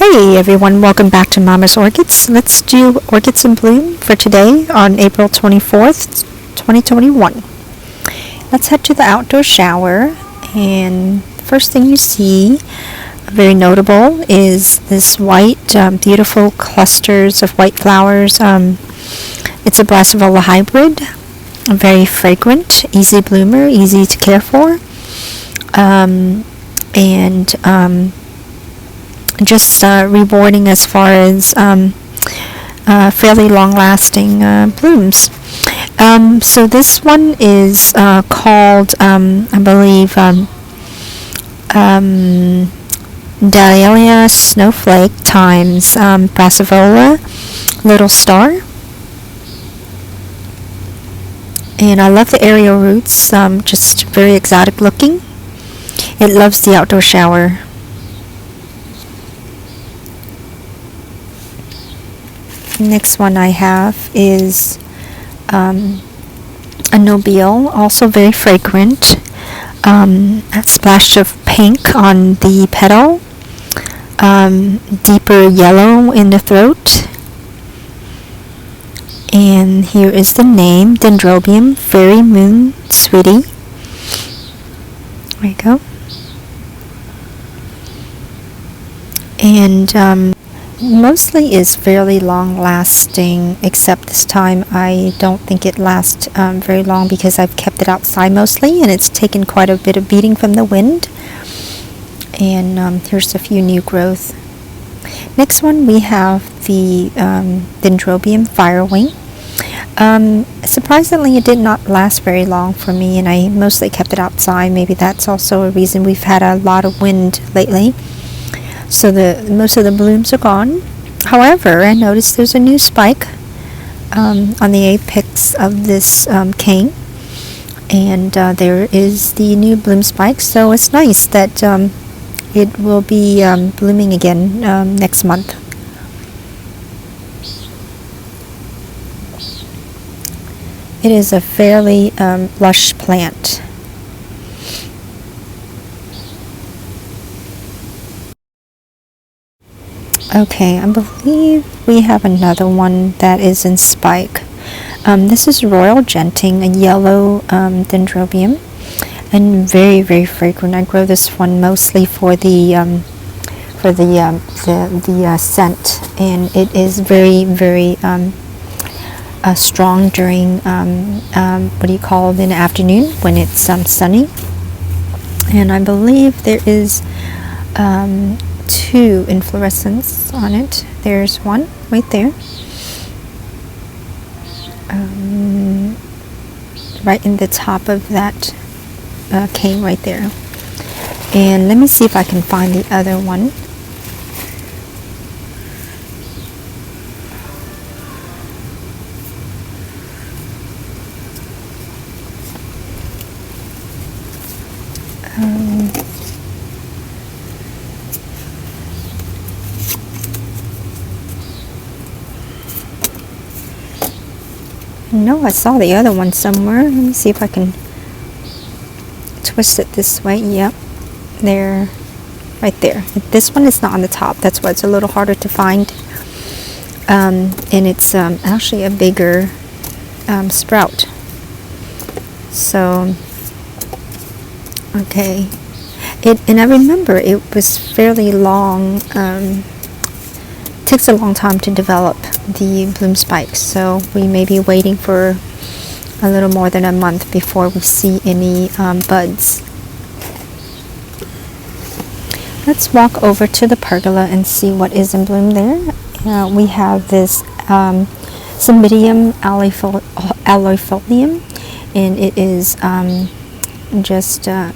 Hey everyone, welcome back to Mama's Orchids. Let's do Orchids in Bloom for today on April 24th, 2021. Let's head to the outdoor shower, and the first thing you see, very notable, is this white, beautiful clusters of white flowers. It's a Brassavola hybrid, very fragrant, easy bloomer, easy to care for, just rewarding as far as fairly long-lasting blooms. So this one is called, I believe, Dahlia Snowflake times Brassavola Little Star. And I love the aerial roots, just very exotic looking. It loves the outdoor shower. Next one I have is a Nobile, also very fragrant. A splash of pink on the petal, deeper yellow in the throat. And here is the name, Dendrobium Fairy Moon Sweetie. There you go. And mostly is fairly long lasting, except this time I don't think it lasts very long because I've kept it outside mostly, and it's taken quite a bit of beating from the wind. And here's a few new growth. Next one we have the Dendrobium Firewing. Surprisingly, it did not last very long for me, and I mostly kept it outside. Maybe that's also a reason. We've had a lot of wind lately, so most of the blooms are gone. However, I noticed there's a new spike on the apex of this cane, and there is the new bloom spike. So it's nice that it will be blooming again next month. It is a fairly lush plant. Okay, I believe we have another one that is in spike. This is Royal Genting, a yellow dendrobium, and very, very fragrant. I grow this one mostly for the scent, and it is very, very strong during what do you call it, in the afternoon when it's sunny. And I believe there is two inflorescence on it. There's one right there, right in the top of that cane right there. And let me see if I can find the other one. No, I saw the other one somewhere. Let me see if I can twist it this way. Yep, there, right there. This one is not on the top. That's why it's a little harder to find. And it's actually a bigger sprout. So, okay. And I remember it was fairly long. Takes a long time to develop the bloom spikes, so we may be waiting for a little more than a month before we see any buds. Let's walk over to the pergola and see what is in bloom there. We have this Cymbidium Aloifolium, and it is just a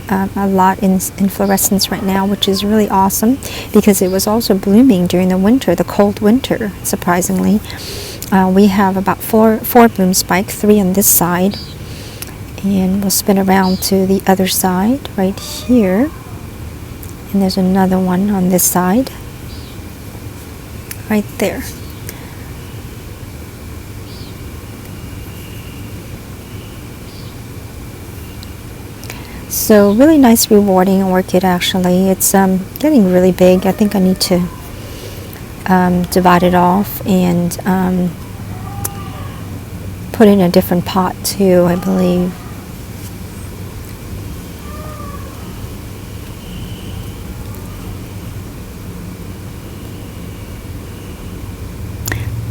lot in inflorescence right now, which is really awesome because it was also blooming during the winter, the cold winter, surprisingly. We have about four bloom spikes, 3 on this side, and we'll spin around to the other side right here, and there's another one on this side right there. So really nice, rewarding orchid actually. It's getting really big. I think I need to divide it off and put it in a different pot too, I believe.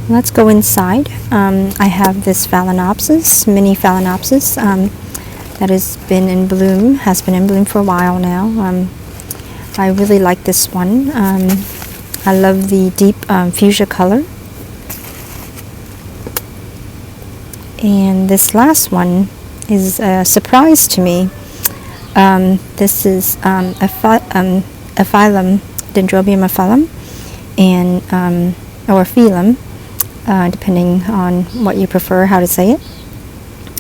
Let's go inside. I have this Phalaenopsis, mini Phalaenopsis, that has been in bloom for a while now. I really like this one. I love the deep fuchsia color. And this last one is a surprise to me. This is Aphyllum, Dendrobium Aphyllum, and or Aphyllum, depending on what you prefer, how to say it.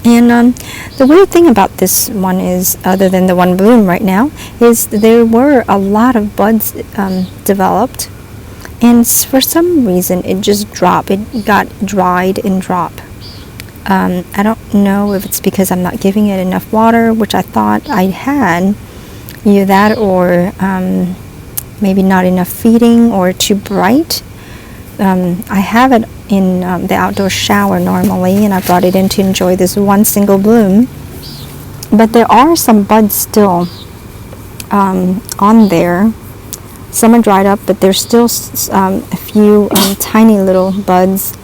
And the weird thing about this one is, other than the one bloom right now, is there were a lot of buds developed, and for some reason it just dropped. It got dried and dropped. I don't know if it's because I'm not giving it enough water, which I thought I had, either that or maybe not enough feeding or too bright. I have it in the outdoor shower normally, and I brought it in to enjoy this one single bloom. But there are some buds still on there. Some are dried up, but there's still a few tiny little buds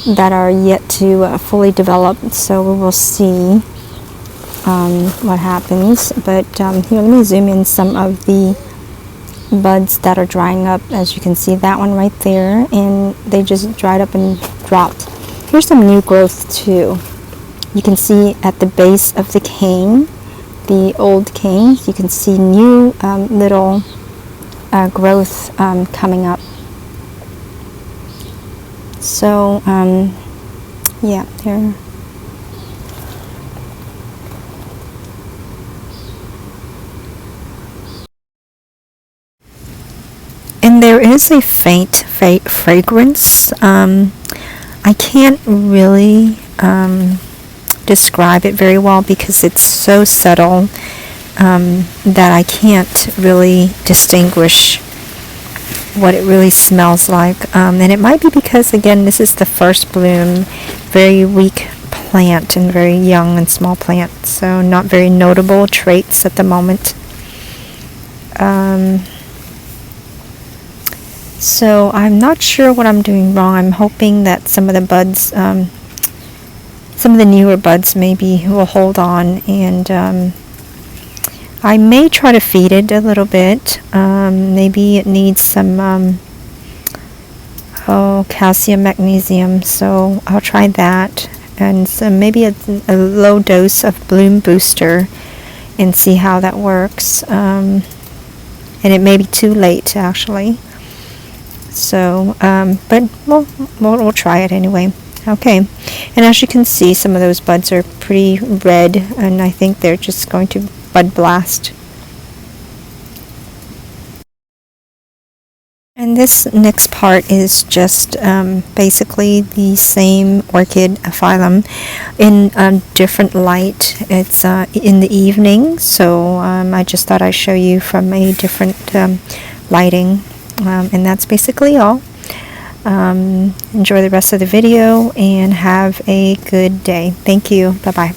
that are yet to fully develop. So we will see what happens. But here, let me zoom in some of the buds that are drying up. As you can see, that one right there, and they just dried up and dropped. Here's some new growth too. You can see at the base of the cane, the old canes, you can see new little growth coming up. So yeah, there. And there is a faint fragrance. I can't really describe it very well because it's so subtle that I can't really distinguish what it really smells like. And it might be because, again, this is the first bloom, very weak plant and very young and small plant, so not very notable traits at the moment. So I'm not sure what I'm doing wrong. I'm hoping that some of the buds, some of the newer buds maybe will hold on, and I may try to feed it a little bit. Maybe it needs some calcium, magnesium, so I'll try that, and so maybe a low dose of bloom booster and see how that works. And it may be too late actually. So, but we'll try it anyway. Okay, and as you can see, some of those buds are pretty red, and I think they're just going to bud blast. And this next part is just basically the same orchid Aphyllum in a different light. It's in the evening, so I just thought I'd show you from a different lighting. And that's basically all. Enjoy the rest of the video and have a good day. Thank you. Bye-bye.